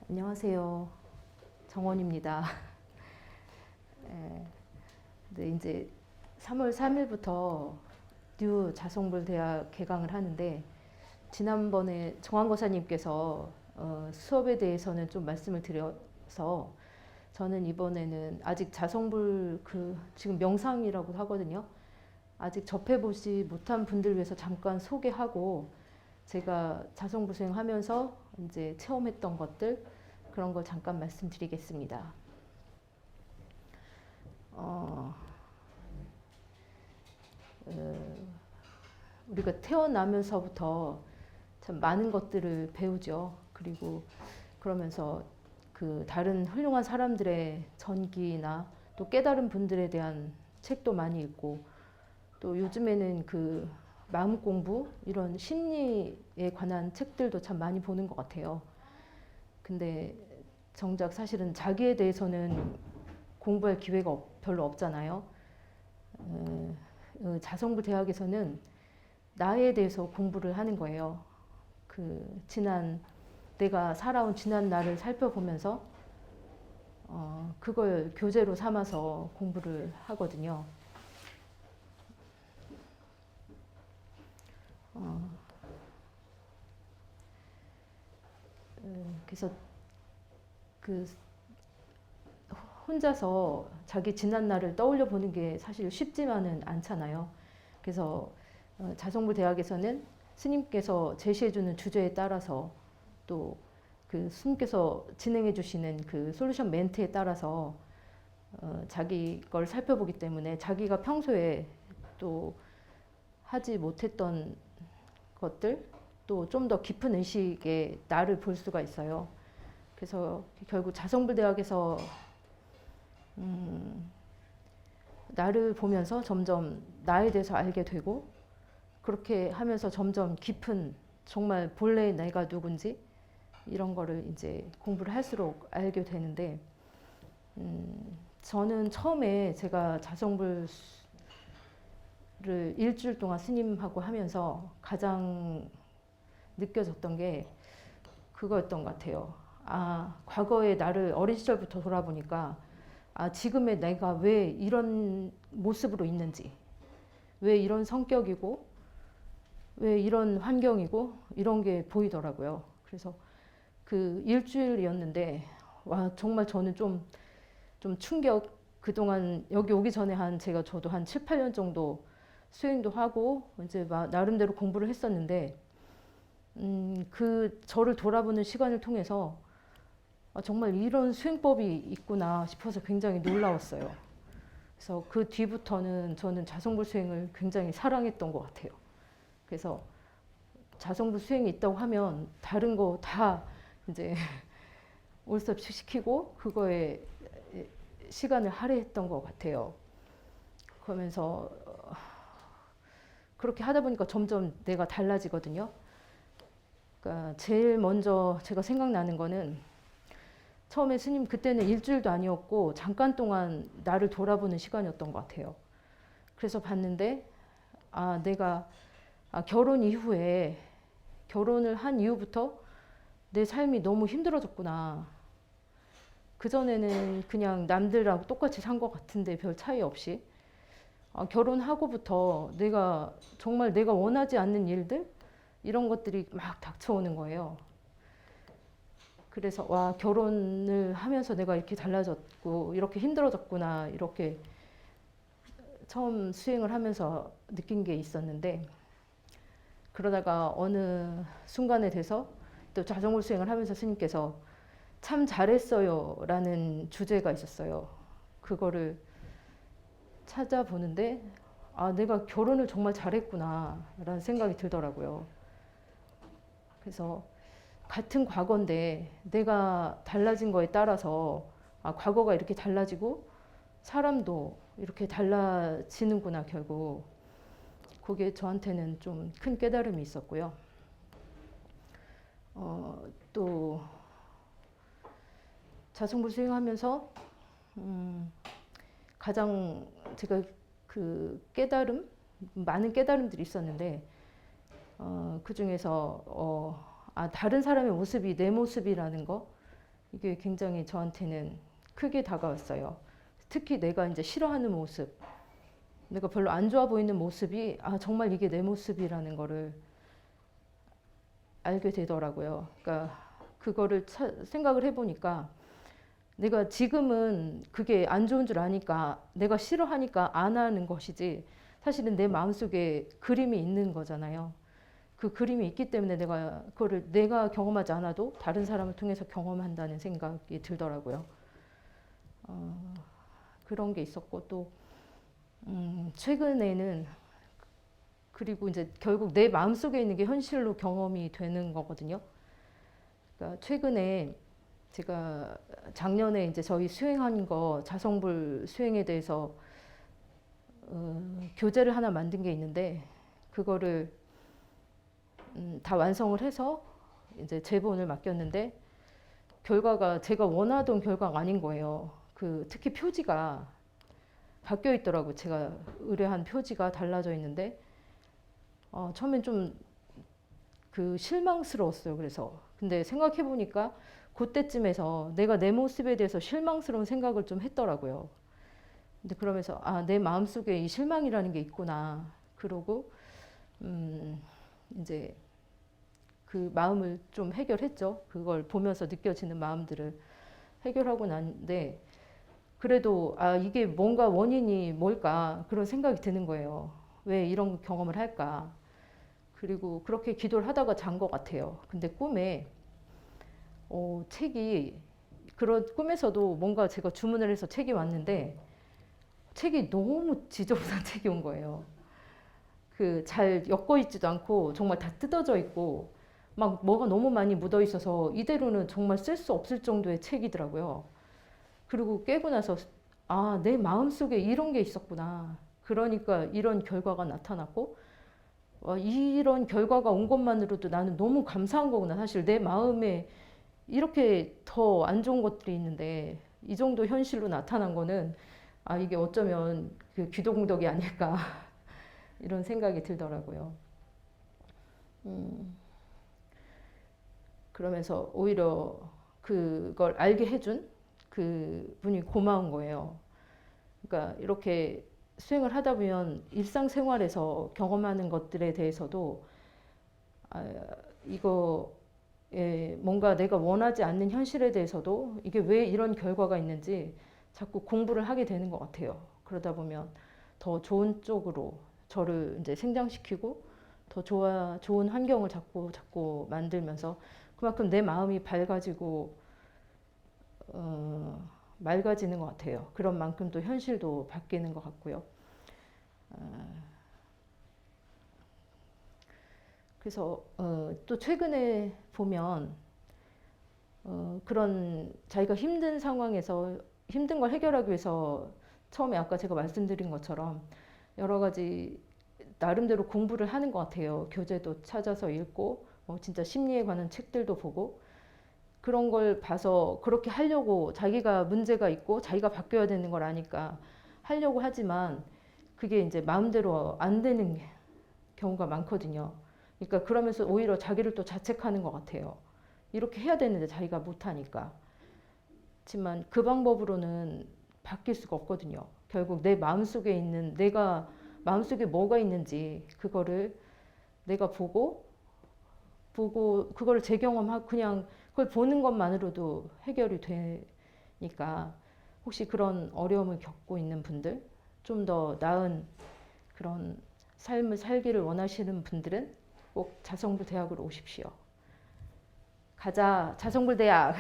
안녕하세요. 정원입니다. 네, 이제 3월 3일부터 뉴 자성불대학 개강을 하는데 지난번에 정환거사님께서 수업에 대해서는 좀 말씀을 드려서 저는 이번에는 아직 자성불 지금 명상이라고 하거든요. 아직 접해보지 못한 분들 위해서 잠깐 소개하고 제가 자성불 수행하면서 이제 체험했던 것들 그런 걸 잠깐 말씀드리겠습니다. 어, 우리가 태어나면서부터 참 많은 것들을 배우죠. 그리고 그러면서 그 다른 훌륭한 사람들의 전기나 또 깨달은 분들에 대한 책도 많이 읽고 또 요즘에는 그 마음 공부 이런 심리에 관한 책들도 참 많이 보는 것 같아요. 근데 정작 사실은 자기에 대해서는 공부할 기회가 별로 없잖아요. 자성불 대학에서는 나에 대해서 공부를 하는 거예요. 내가 살아온 지난 날을 살펴보면서 그걸 교재로 삼아서 공부를 하거든요. 그래서 그 혼자서 자기 지난 날을 떠올려 보는 게 사실 쉽지만은 않잖아요. 그래서 자성불 대학에서는 스님께서 제시해주는 주제에 따라서 또 그 스님께서 진행해 주시는 그 솔루션 멘트에 따라서 자기 걸 살펴보기 때문에 자기가 평소에 또 하지 못했던 것들 또 좀 더 깊은 의식의 나를 볼 수가 있어요. 그래서 결국 자성불 대학에서 나를 보면서 점점 나에 대해서 알게 되고 그렇게 하면서 점점 깊은 정말 본래의 내가 누군지 이런 거를 이제 공부를 할수록 알게 되는데 저는 처음에 제가 자성불을 일주일 동안 스님하고 하면서 가장 느껴졌던 게 그거였던 것 같아요. 과거의 나를 어린 시절부터 돌아보니까 지금의 내가 왜 이런 모습으로 있는지, 왜 이런 성격이고, 왜 이런 환경이고, 이런 게 보이더라고요. 그래서 그 일주일이었는데, 정말 저는 좀 충격, 그동안 여기 오기 전에 저도 한 7, 8년 정도 수행도 하고, 이제 나름대로 공부를 했었는데, 저를 돌아보는 시간을 통해서 정말 이런 수행법이 있구나 싶어서 굉장히 놀라웠어요. 그래서 그 뒤부터는 저는 자성불 수행을 굉장히 사랑했던 것 같아요. 그래서 자성불 수행이 있다고 하면 다른 거 다 이제 올스톱 시키고 그거에 시간을 할애했던 것 같아요. 그러면서 그렇게 하다 보니까 점점 내가 달라지거든요. 그러니까 제일 먼저 제가 생각나는 거는 처음에 스님 그때는 일주일도 아니었고 잠깐 동안 나를 돌아보는 시간이었던 것 같아요. 그래서 봤는데 내가 결혼 이후에 결혼을 한 이후부터 내 삶이 너무 힘들어졌구나. 그전에는 그냥 남들하고 똑같이 산 것 같은데 별 차이 없이 결혼하고부터 정말 내가 원하지 않는 일들 이런 것들이 막 닥쳐오는 거예요. 그래서 결혼을 하면서 내가 이렇게 달라졌고 이렇게 힘들어졌구나 이렇게 처음 수행을 하면서 느낀 게 있었는데 그러다가 어느 순간에 돼서 또 자성불 수행을 하면서 스님께서 참 잘했어요 라는 주제가 있었어요. 그거를 찾아보는데 내가 결혼을 정말 잘했구나 라는 생각이 들더라고요. 그래서 같은 과거인데 내가 달라진 거에 따라서 과거가 이렇게 달라지고 사람도 이렇게 달라지는구나 결국. 그게 저한테는 좀 큰 깨달음이 있었고요. 또 자성불 수행하면서 가장 제가 그 많은 깨달음들이 있었는데 그 중에서 다른 사람의 모습이 내 모습이라는 거 이게 굉장히 저한테는 크게 다가왔어요. 특히 내가 이제 싫어하는 모습, 내가 별로 안 좋아 보이는 모습이 정말 이게 내 모습이라는 거를 알게 되더라고요. 그러니까 그거를 생각을 해보니까 내가 지금은 그게 안 좋은 줄 아니까 내가 싫어하니까 안 하는 것이지 사실은 내 마음속에 그림이 있는 거잖아요. 그 그림이 있기 때문에 내가 그거를 내가 경험하지 않아도 다른 사람을 통해서 경험한다는 생각이 들더라고요. 그런 게 있었고 또 최근에는 그리고 이제 결국 내 마음속에 있는 게 현실로 경험이 되는 거거든요. 그러니까 최근에 제가 작년에 이제 저희 수행한 거 자성불 수행에 대해서 교재를 하나 만든 게 있는데 그거를 다 완성을 해서 이제 제본을 맡겼는데 결과가 제가 원하던 결과가 아닌 거예요. 특히 표지가 바뀌어 있더라고요. 제가 의뢰한 표지가 달라져 있는데 처음엔 좀 실망스러웠어요. 그래서 근데 생각해 보니까 그때쯤에서 내가 내 모습에 대해서 실망스러운 생각을 좀 했더라고요. 근데 그러면서 내 마음속에 이 실망이라는 게 있구나. 그러고 이제 그 마음을 좀 해결했죠. 그걸 보면서 느껴지는 마음들을 해결하고 났는데 그래도 이게 뭔가 원인이 뭘까 그런 생각이 드는 거예요. 왜 이런 경험을 할까? 그리고 그렇게 기도를 하다가 잔 것 같아요. 근데 꿈에 책이 그런 꿈에서도 뭔가 제가 주문을 해서 책이 왔는데 책이 너무 지저분한 책이 온 거예요. 잘 엮어 있지도 않고 정말 다 뜯어져 있고 막 뭐가 너무 많이 묻어 있어서 이대로는 정말 쓸 수 없을 정도의 책이더라고요. 그리고 깨고 나서 내 마음속에 이런 게 있었구나. 그러니까 이런 결과가 나타났고 이런 결과가 온 것만으로도 나는 너무 감사한 거구나. 사실 내 마음에 이렇게 더 안 좋은 것들이 있는데 이 정도 현실로 나타난 거는 이게 어쩌면 기도공덕이 아닐까 이런 생각이 들더라고요. 그러면서 오히려 그걸 알게 해준 그 분이 고마운 거예요. 그러니까 이렇게 수행을 하다 보면 일상생활에서 경험하는 것들에 대해서도 뭔가 내가 원하지 않는 현실에 대해서도 이게 왜 이런 결과가 있는지 자꾸 공부를 하게 되는 것 같아요. 그러다 보면 더 좋은 쪽으로 저를 이제 생장시키고 더 좋은 환경을 자꾸 만들면서 그만큼 내 마음이 밝아지고 맑아지는 것 같아요. 그런 만큼 또 현실도 바뀌는 것 같고요. 그래서 또 최근에 보면 그런 자기가 힘든 상황에서 힘든 걸 해결하기 위해서 처음에 아까 제가 말씀드린 것처럼 여러 가지 나름대로 공부를 하는 것 같아요. 교재도 찾아서 읽고 진짜 심리에 관한 책들도 보고 그런 걸 봐서 그렇게 하려고 자기가 문제가 있고 자기가 바뀌어야 되는 걸 아니까 하려고 하지만 그게 이제 마음대로 안 되는 경우가 많거든요. 그러니까 그러면서 오히려 자기를 또 자책하는 것 같아요. 이렇게 해야 되는데 자기가 못하니까. 하지만 그 방법으로는 바뀔 수가 없거든요. 결국 내 마음속에 있는 내가 마음속에 뭐가 있는지 그거를 내가 보고 그거를 재경험하고 그냥 그걸 보는 것만으로도 해결이 되니까 혹시 그런 어려움을 겪고 있는 분들 좀 더 나은 그런 삶을 살기를 원하시는 분들은 꼭 자성불 대학으로 오십시오. 가자 자성불 대학.